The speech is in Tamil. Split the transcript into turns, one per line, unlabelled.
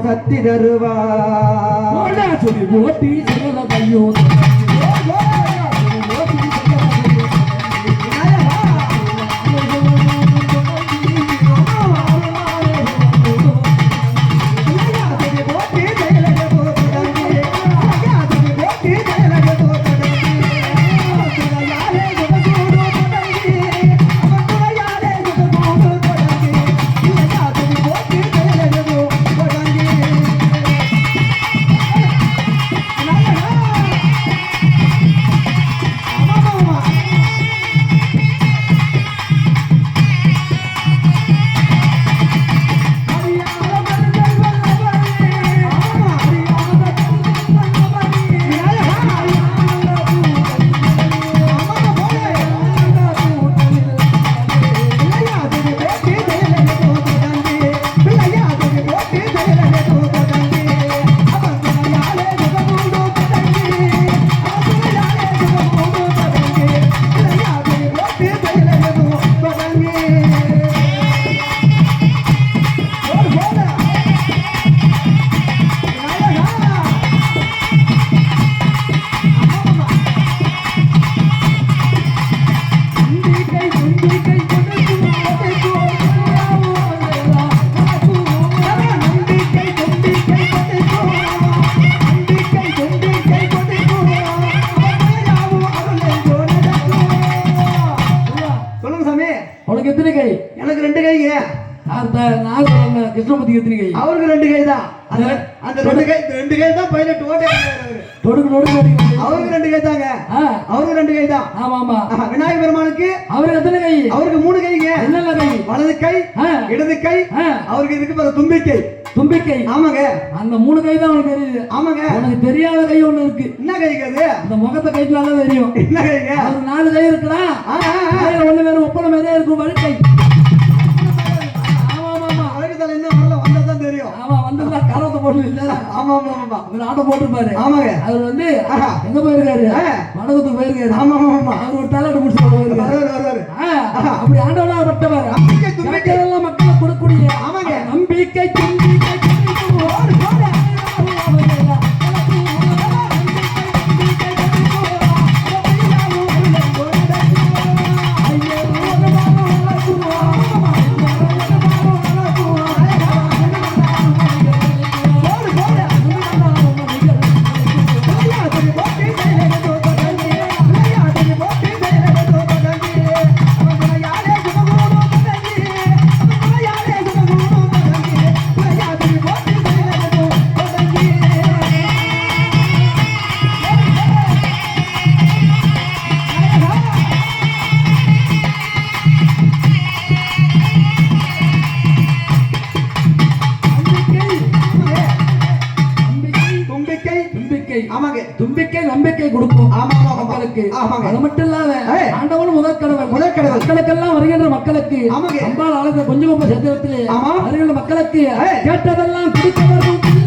சக்தி தருவா
சொல்லி போட்டி கையோ கிருஷ்ணபதி எத்தனை கை?
அவருக்கு 2 கை தான். அந்த 2 கை தான் பைலட் ஓட்டே
தொடுக்கு
அவருக்கு 2 கை தாங்க. அவருக்கு 2 கை தான்.
ஆமா ஆமா.
விநாயகர் பெருமானுக்கு
அவருக்கு எத்தனை கை?
அவருக்கு 3 கைங்க.
என்னென்ன கை?
வலது கை, இடது கை, அவருக்கு இதுக்கு பேரு தும்பிக்கை.
தும்பிக்கை.
ஆமாங்க.
அந்த 3 கை தான் உனக்கு தெரியுது.
ஆமாங்க.
உனக்கு தெரியாத கை ஒண்ணு இருக்கு.
என்ன கைங்க அது?
அந்த முகத்தை கைக்குள்ள தெரியும்.
என்ன கைங்க?
அவருக்கு 4 கை இருக்குடா. ஒண்ணு வேற ஒப்பன மாதிரியே இருக்கும் வழுக்கை. நாட்டம் போட்டுருப்பாரு. அவர் வந்து எங்க போயிருக்காரு? வடகத்துக்கு போயிருக்காரு. அவர் ஒரு தலையிட்டு முடிச்சு போயிருக்காரு. அப்படி ஆண்டவனா பட்டவர் மக்களை கொடுக்கக்கூடிய நம்பிக்கை தும்பிக்கை நம்பிக்கை கொடுக்கும் மக்களுக்கு. அது மட்டும் இல்லாத ஆண்டவன் முதற்கடவுள் மக்களுக்கெல்லாம் வருகின்ற மக்களுக்கு அம்பாள் ஆளுங்க கொஞ்சம் சத்திரத்திலே வருகின்ற மக்களுக்கு கேட்டதெல்லாம் கொடுக்க